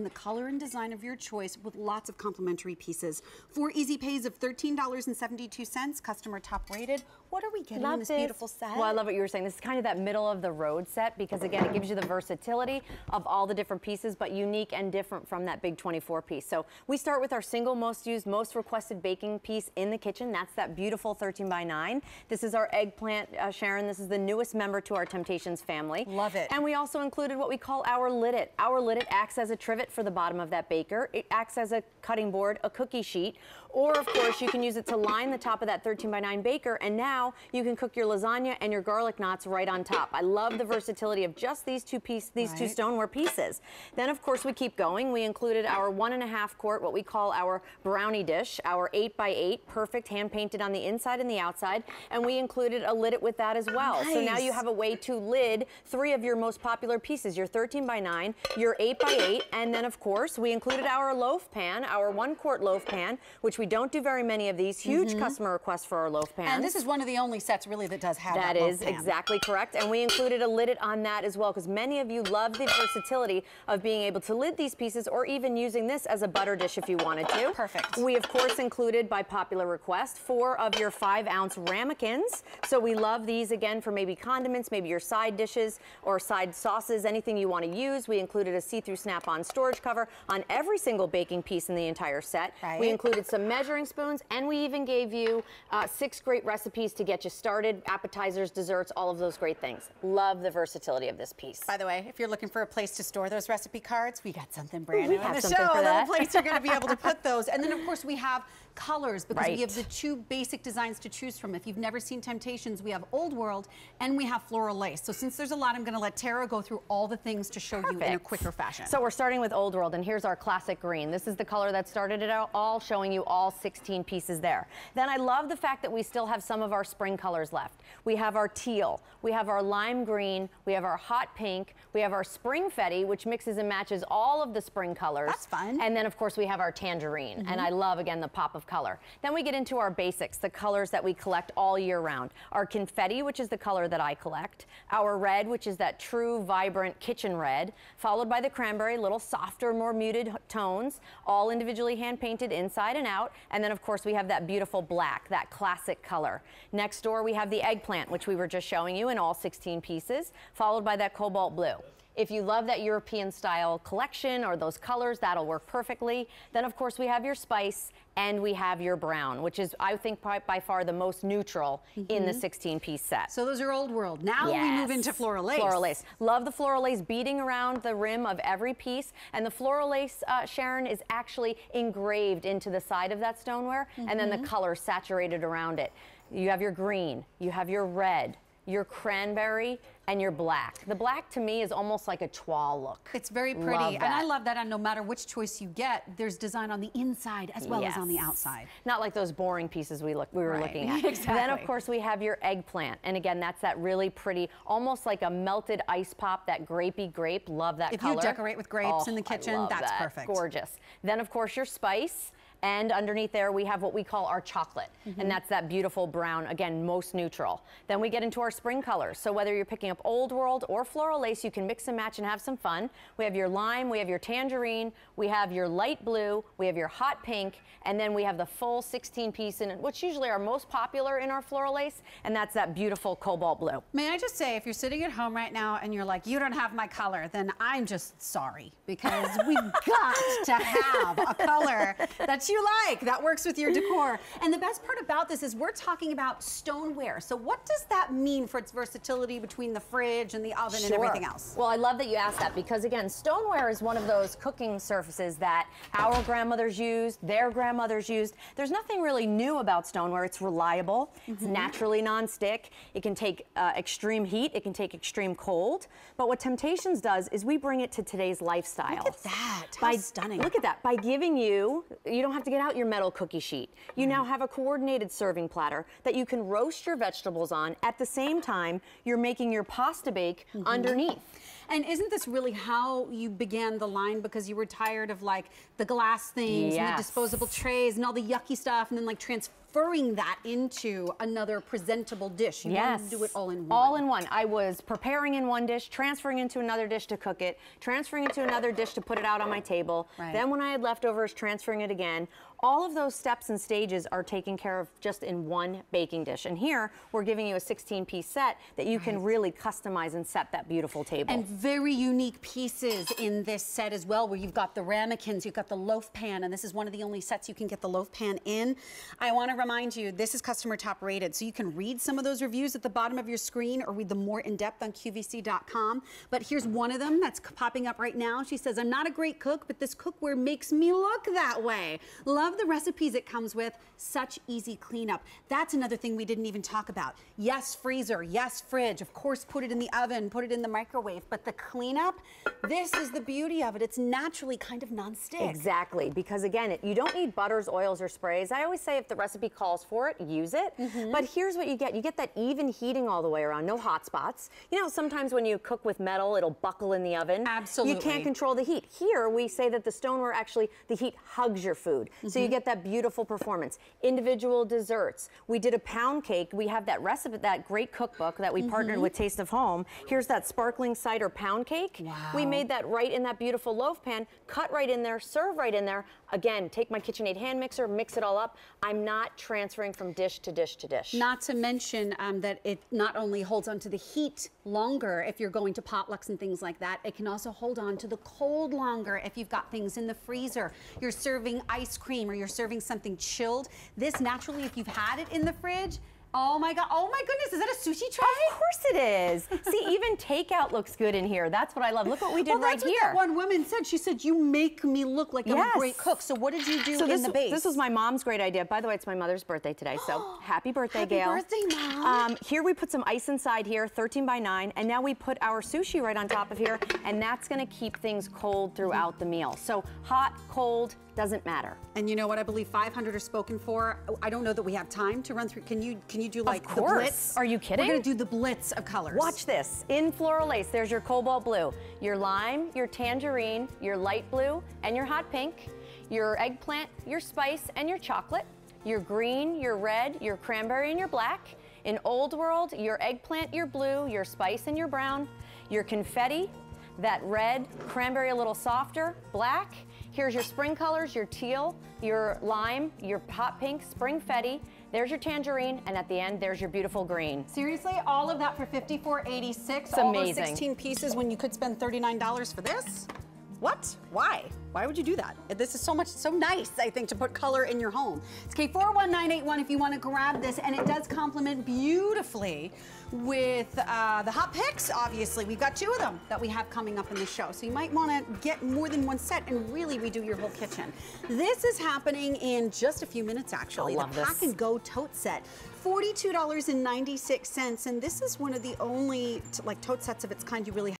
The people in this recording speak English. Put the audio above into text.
in the color and design of your choice with lots of complimentary pieces. 4 easy pays of $13.72, customer top rated. What are we getting in this beautiful set? Well, I love what you were saying. This is kind of that middle of the road set because again, it gives you the versatility of all the different pieces, but unique and different from that big 24 piece. So we start with our single most used, most requested baking piece in the kitchen. That's that beautiful 13 by 9. This is our eggplant, Sharon. This is the newest member to our Temp-tations family. Love it. And we also included what we call our lid-it. Our lid-it acts as a trivet for the bottom of that baker. It acts as a cutting board, a cookie sheet, or of course you can use it to line the top of that 13 by 9 baker, and now you can cook your lasagna and your garlic knots right on top. I love the versatility of just these two stoneware pieces. Then of course we keep going. We included our 1.5 quart, what we call our brownie dish, our 8 by 8, perfect, hand painted on the inside and the outside, and we included a lid-it with that as well. Nice. So now you have a way to lid 3 of your most popular pieces, your 13 by 9, your 8 by 8, and then of course we included our loaf pan, our 1 quart loaf pan, which we don't do very many of these. Huge customer requests for our loaf pans. And this is one of the only sets really that does have that loaf pan. That is exactly correct. And we included a lid-it on that as well because many of you love the versatility of being able to lid these pieces or even using this as a butter dish if you wanted to. Perfect. We of course included by popular request 4 of your 5-ounce ramekins. So we love these again for maybe condiments, maybe your side dishes or side sauces, anything you want to use. We included a see-through snap-on storage cover on every single baking piece in the entire set. Right. We included some measuring spoons, and we even gave you 6 great recipes to get you started, appetizers, desserts, all of those great things. Love the versatility of this piece. By the way, if you're looking for a place to store those recipe cards, we got something brand new in the show. A little place you're going to be able to put those. And then of course we have colors because we have the 2 basic designs to choose from. If you've never seen Temp-tations, we have Old World and we have Floral Lace. So since there's a lot, I'm going to let Tara go through all the things to show you in a quicker fashion. So we're starting with Old World, and here's our classic green. This is the color that started it all, showing you all 16 pieces there. Then I love the fact that we still have some of our spring colors left. We have our teal, we have our lime green, we have our hot pink, we have our spring fetty, which mixes and matches all of the spring colors. That's fun. And then of course we have our tangerine, and I love again the pop of color. Then we get into our basics, the colors that we collect all year round. Our confetti, which is the color that I collect, our red, which is that true vibrant kitchen red, followed by the cranberry, little softer, more muted tones, all individually hand painted inside and out. And then of course we have that beautiful black, that classic color. Next door we have the eggplant, which we were just showing you in all 16 pieces, followed by that cobalt blue. If you love that European style collection or those colors, that'll work perfectly. Then of course we have your spice and we have your brown, which is I think by far the most neutral in the 16-piece set. So those are Old World. Now we move into Floral Lace. Floral Lace. Love the Floral Lace beading around the rim of every piece, and the Floral Lace, Sharon, is actually engraved into the side of that stoneware, and then the color saturated around it. You have your green, you have your red, your cranberry, and your black. The black to me is almost like a toile look. It's very pretty, and I love that. And no matter which choice you get, there's design on the inside as well as on the outside. Not like those boring pieces we were looking at. Exactly. Then of course we have your eggplant, and again that's that really pretty, almost like a melted ice pop, that grapey grape. Love that color. If you decorate with grapes in the kitchen, that's perfect. Gorgeous. Then of course your spice. And underneath there, we have what we call our chocolate. And that's that beautiful brown, again, most neutral. Then we get into our spring colors. So whether you're picking up Old World or Floral Lace, you can mix and match and have some fun. We have your lime, we have your tangerine, we have your light blue, we have your hot pink, and then we have the full 16-piece in what's usually our most popular in our Floral Lace, and that's that beautiful cobalt blue. May I just say, if you're sitting at home right now and you're like, you don't have my color, then I'm just sorry, because we've got to have a color that you like, that works with your decor. And the best part about this is we're talking about stoneware. So what does that mean for its versatility between the fridge and the oven and everything else? Well, I love that you asked that, because again, stoneware is one of those cooking surfaces that our grandmothers used, their grandmothers used. There's nothing really new about stoneware. It's reliable, it's naturally non-stick, it can take extreme heat, it can take extreme cold. But what Temp-tations does is we bring it to today's lifestyle. Look at that, how stunning. Look at that, by giving you don't have to get out your metal cookie sheet. You now have a coordinated serving platter that you can roast your vegetables on. At the same time, you're making your pasta bake underneath. And isn't this really how you began the line, because you were tired of like the glass things and the disposable trays and all the yucky stuff, and then like transferring that into another presentable dish? You wanted to do it all in one. All in one. I was preparing in one dish, transferring into another dish to cook it, transferring into another dish to put it out on my table. Then when I had leftovers, transferring it again. All of those steps and stages are taken care of just in one baking dish. And here, we're giving you a 16-piece set that you can really customize and set that beautiful table. And very unique pieces in this set as well, where you've got the ramekins, you've got the loaf pan, and this is one of the only sets you can get the loaf pan in. I want to remind you, this is customer top rated, so you can read some of those reviews at the bottom of your screen or read them more in depth on QVC.com. But here's one of them that's popping up right now. She says, I'm not a great cook, but this cookware makes me look that way. Love the recipes it comes with, such easy cleanup. That's another thing we didn't even talk about. Yes, freezer, yes, fridge, of course, put it in the oven, put it in the microwave, but the cleanup, this is the beauty of it. It's naturally kind of non-stick. Exactly, because again, you don't need butters, oils, or sprays. I always say if the recipe calls for it, use it. But here's what you get. You get that even heating all the way around, no hot spots. You know, sometimes when you cook with metal, it'll buckle in the oven. Absolutely. You can't control the heat. Here, we say that the stoneware actually, the heat hugs your food. So you get that beautiful performance. Individual desserts. We did a pound cake. We have that recipe, that great cookbook that we partnered with Taste of Home. Here's that sparkling cider pound cake. Wow. We made that right in that beautiful loaf pan, cut right in there, serve right in there. Again, take my KitchenAid hand mixer, mix it all up. I'm not transferring from dish to dish to dish. Not to mention that it not only holds on to the heat longer if you're going to potlucks and things like that, it can also hold on to the cold longer if you've got things in the freezer. You're serving ice cream or you're serving something chilled. This naturally, if you've had it in the fridge, oh my goodness, is that a sushi tray? Of course it is. See, even takeout looks good in here. That's what I love. Look what we did right here. That's what that one woman said. She said, you make me look like I'm a great cook. So what did you do in the base? This was my mom's great idea. By the way, it's my mother's birthday today, so happy birthday, Gail. Happy birthday, Mom. Here we put some ice inside here, 13 by 9, and now we put our sushi right on top of here, and that's gonna keep things cold throughout the meal. So hot, cold, doesn't matter. And you know what? I believe 500 are spoken for. I don't know that we have time to run through. Can you do like the blitz? Are you kidding? We're gonna do the blitz of colors. Watch this. In Floral Lace, there's your cobalt blue, your lime, your tangerine, your light blue, and your hot pink, your eggplant, your spice, and your chocolate, your green, your red, your cranberry, and your black. In Old World, your eggplant, your blue, your spice, and your brown, your confetti, that red, cranberry a little softer, black. Here's your spring colors, your teal, your lime, your hot pink, spring fetty. There's your tangerine, and at the end, there's your beautiful green. Seriously, all of that for $54.86. It's all amazing. Those 16 pieces when you could spend $39 for this? What? Why? Why would you do that? This is so nice, I think, to put color in your home. It's K41981 if you want to grab this, and it does complement beautifully with the hot picks, obviously. We've got 2 of them that we have coming up in the show, so you might want to get more than one set and really redo your whole kitchen. This is happening in just a few minutes, actually. I love the Pack and Go tote set. $42.96, and this is one of the only tote sets of its kind you really have.